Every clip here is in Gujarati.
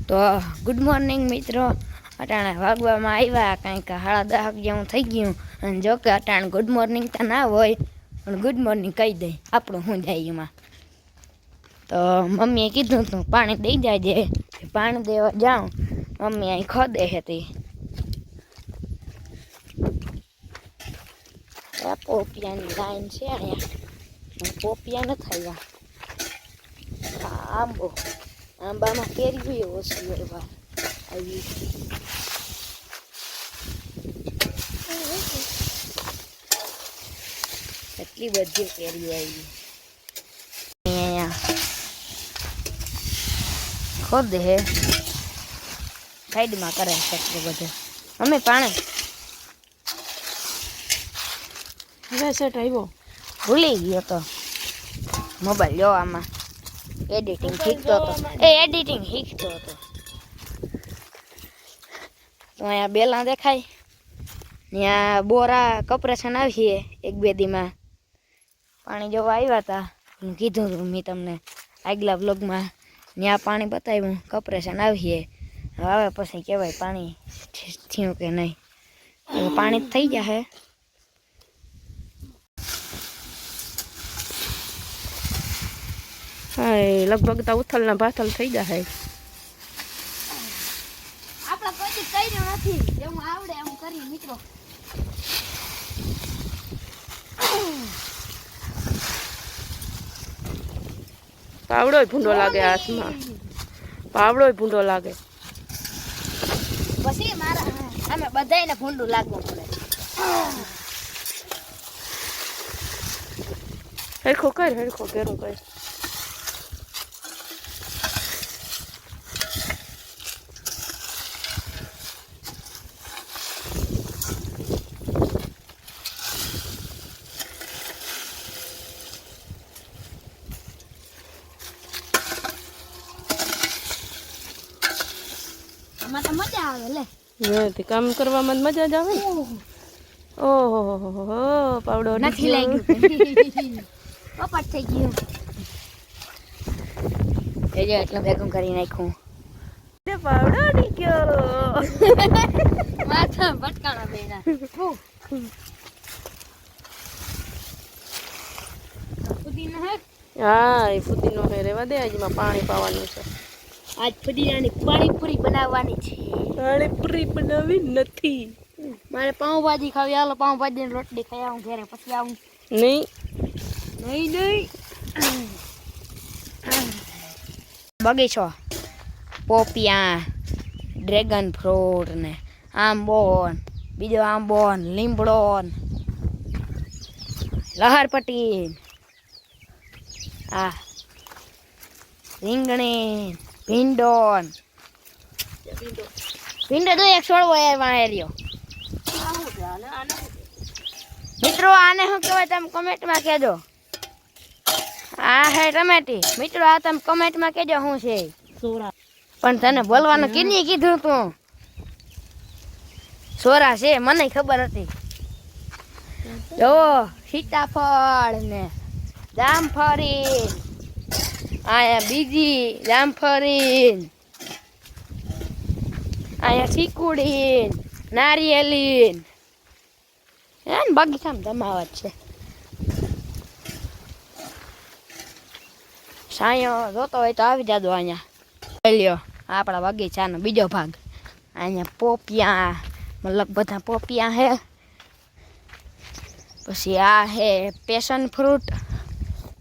તો ગુડ મોર્નિંગ મિત્રો, અટાણે વાગવામાં આવ્યા કંઈક 10:30 જેવું થઈ ગયું. અને જો કે અટાણે ગુડ મોર્નિંગ તો ના હોય પણ ગુડ મોર્નિંગ કહી દે આપણું શું જાય એમાં. તો મમ્મીએ કીધું તું પાણી દઈ જાજે, પાણી દેવા જાઉં. મમ્મી અહીં ખોદે હતી. આ પોપિયાની લાઈન છે અહીંયા, પોપિયા નથી આવ્યા. આંબો, આંબામાં કેરી ઓછી હોય આવી. એટલી બધી કેરીઓ આવી અહીંયા ખોદે હે, સાઈડમાં કરે છે બધે. અમે પાણી સેટ આવ્યો, ભૂલી ગયો તો મોબાઈલ જોવામાં. એડિટિંગ શીખતો હતો, એડિટિંગ શીખતો હતો. તો અહીંયા બેલા દેખાય, ત્યાં બોરા કપરેશન આવીએ 1-2 દીમાં. પાણી જોવા આવ્યા હતા, કીધું હતું મેં તમને આગલા બ્લોગમાં. ત્યાં પાણી બતાવ્યું, કપરેશન આવીએ. હવે પછી કહેવાય પાણી થયું કે નહીં. પાણી થઈ જશે. લગભગ તો ઉથલના પાથલ થઈ જાય. આપણા કોઈ કર્યું નથી, જેવું આવડે એમ કરી મિત્રો. પાવડો ભૂંડો લાગે હાથમાં, પાવડો ભૂંડો લાગે. પછી મારા અમે બધાને ભૂંડું લાગવું પડે. હરખો કર, હરખો કેરો કર. આમાં તો મજા આવે લે. કામ કરવામાં મજા જ આવે ને. ઓહો, પાવડો નથી લાગ્યું, કપટ થઈ ગયું. એ જો એટલું ભેગું કરી નાખ્યું. પાવડો નીકળ્યો માથા ભટકાણા બેના. ફુદીનો હે? હા, એ ફુદીનો હે. રેવા દે, આજમાં પાણી પાવાનું છે. આજ ફુદીનાની પાણીપુરી બનાવવાની છે. પાણીપુરી બનાવી નથી મારે પાઉંભાજી ખાવી. હાલો પાઉંભાજીની રોટલી ખાઈ આવું ઘરે, પછી આવું. નહીં નહીં. બગીચો, પોપિયા, ડ્રેગન ફ્રૂટ ને આંબો, બીજો આંબો, લીમડો, લહરપટ્ટી, આ રીંગણી, ભીંડો. ભીંડો તો એક છોડવો રહ્યો. મિત્રો આને શું કહેવાય તમે કમેન્ટમાં કહેજો. આ હે ટમેટી. મિત્રો આ તમે કમેન્ટમાં કહેજો શું છે. પણ તને બોલવાનું કેની કીધું તું? સોરા છે, મને ખબર હતી. જો સીતાફળ ને જામફળી, અહીંયા બીજી જામફળી, અહીંયા ચીકુડી, નારિયેલી. એને બગીચામાં જમાવટ છે. સાયો જોતો હોય તો આવી જાજો અહીંયા. લ્યો આપણા બગીચાનો બીજો ભાગ. અહીંયા પોપિયા, મતલબ બધા પોપિયા હે. પછી આ હે પેશન ફ્રૂટ.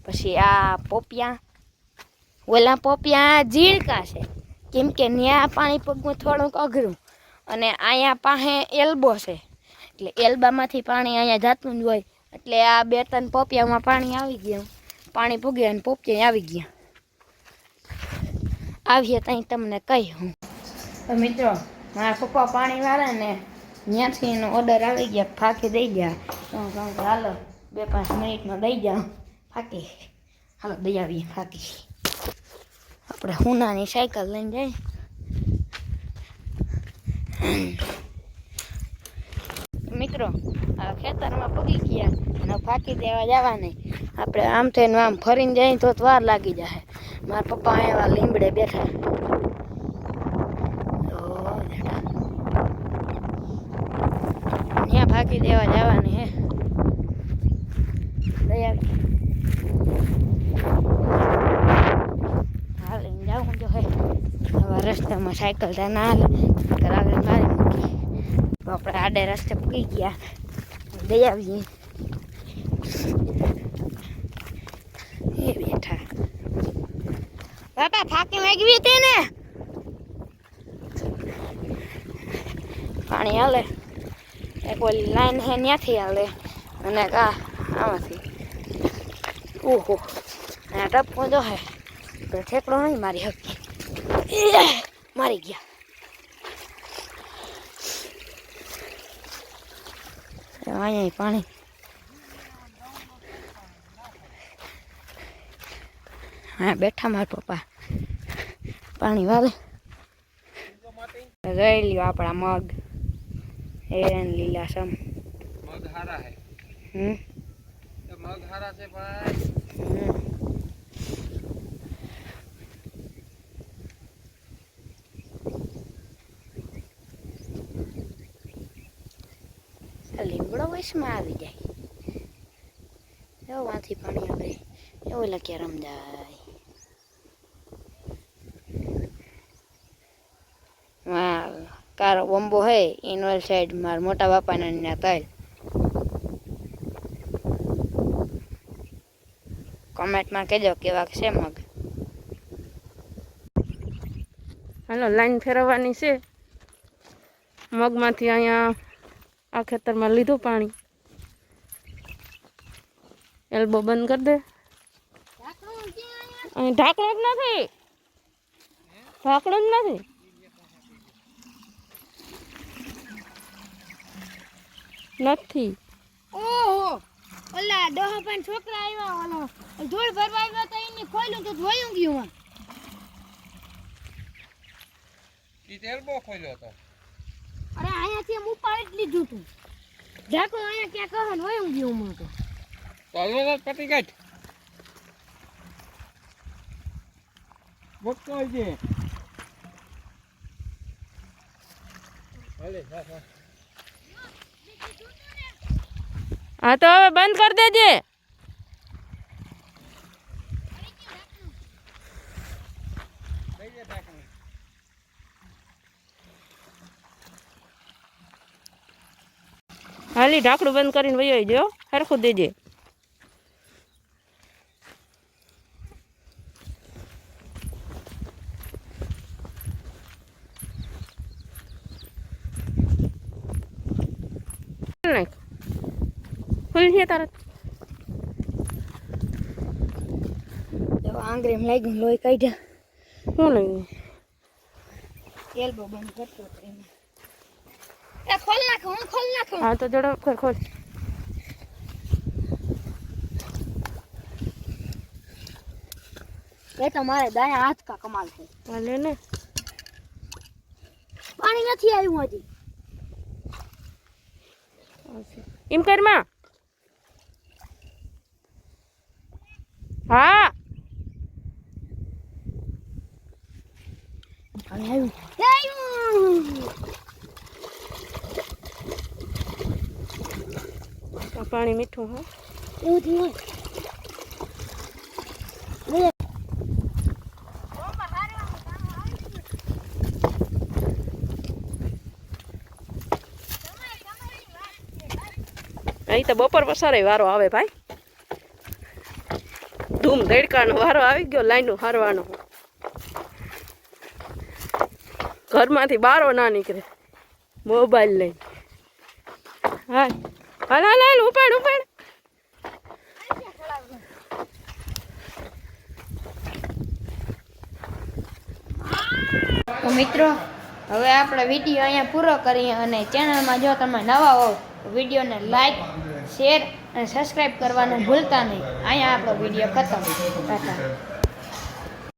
પછી આ પોપિયા, ઓલા પોપિયા ઝીણકા છે, કેમ કે ત્યાં પાણી પગમાં થોડુંક અઘરું. અને અહીંયા પાસે એલ્બો છે, એટલે એલ્બામાંથી પાણી અહીંયા જતું જ હોય. એટલે આ 2-3 પોપિયામાં પાણી આવી ગયું, પાણી પૂગ્યા અને પોપિયા આવી ગયા. આવીએ ત્યાં તમને કહી હું. તો મિત્રો મારા પપ્પા પાણી વાળા ને ત્યાંથી એનો ઓર્ડર આવી ગયા, ફાંકી દઈ ગયા. તો હાલો 2-5 મિનિટમાં દઈ જાઓ ફાંકી. હાલો દઈ આવીએ ફાંકી. આપણે હુનાની સાયકલ લઈને જાય. મિત્રો આ ખેતરમાં પગી ગયા અને ફાંકી દેવા જવાની. આપણે આમ થઈને આમ ફરીને જઈએ તો વાર લાગી જાય. મારા પપ્પા એવા લીમડે બેઠા. મૂકી દેવા જવાની હે લઈ આવી હાલીને જાઉં જો હે હવે રસ્તામાં સાયકલ ત્યાં ના હાલે આગળ મારી મૂકી તો આપણે આડે રસ્તે પૂકી ગયા લઈ આવીએ એ બેઠા બાપા ફાકી મેગવી હતી ને પાણી હાલે એક ઓલી લાઈન હે ત્યાંથી હાલે અને કા આમાંથી ઓહો આ ટપકો જો હે તો ઠેકડો નહીં મારી હકી મારી ગયા અહીંયા પાણી હા બેઠા મારા પપ્પા પાણી વાલે ગઈ લ્યો આપણા મગ એન લીલાસમ મગ હારા હે તો મગ હારા છે ભાઈ લીમડો વયસમાં આવી જાય એવાથી પાણી આવે એવું લખ્યા રમજાય કારો બોમ્બો હે ઇનવલ સાઈડ મારા મોટા બાપાના ત્યાં તલ કોમેન્ટમાં કહેજો કેવા છે મગ હાલો લાઈન ફેરવવાની છે મગમાંથી અહીંયા આ ખેતરમાં લીધું પાણી એલ્બો બંધ કરી દે અહીં ઢાંકણું જ નથી ઢાંકણું જ નથી નથી ઓહો ઓલા ડોહા પણ છોકરા આવ્યા ઓલો ધૂળ ભરવા આવ્યો તો એને ખોલ્યું તો જોયું ગયું ઈ તેલ બહુ ખોલ્યો હતો અરે અહીંયાથી એમ ઉપાડી જ લીધું તું જાકો અહીંયા ક્યાં કહે ને વયું ગયું હું તો ચાલો પટી ગઈ બુક તો છે હાલે હા હા તો હવે બંધ કરી દેજે હાલી ઢાંકણું બંધ કરીને વહી જો સરખું દેજે ખુલશે તરત આંગળીમાં લાગ્યું લોહી કાઢ્યા શું લાગ્યું એલ્બો બંધ કરતો એ ખોલ નાખો હું ખોલ નાખો હા તો જડો ખોલ એ તો મારે દાયા હાથ કા કમાલ છે હા લે ને પાણી નથી આવ્યું હજી એમ કરમાં હા પાણી આવ્યું પાણી મીઠું હા એવું થયું અહીં તો બપોર પસારે વારો આવે ભાઈ ધૂમ ધડકાનો વારો આવી ગયો લાઈનો હારવાનો ઘરમાંથી બારો ના નીકળે મોબાઈલ લઈને હાલ હાલ હાલ હાલ ઉપાડ ઉપાડ તો મિત્રો હવે આપણે વિડીયો અહીંયા પૂરો કરીએ અને ચેનલમાં જો તમે નવા હો તો વિડીયોને લાઈક શેર અને સબસ્ક્રાઈબ કરવાનું ભૂલતા નહીં અહીંયા આપણો વિડીયો ખતમ.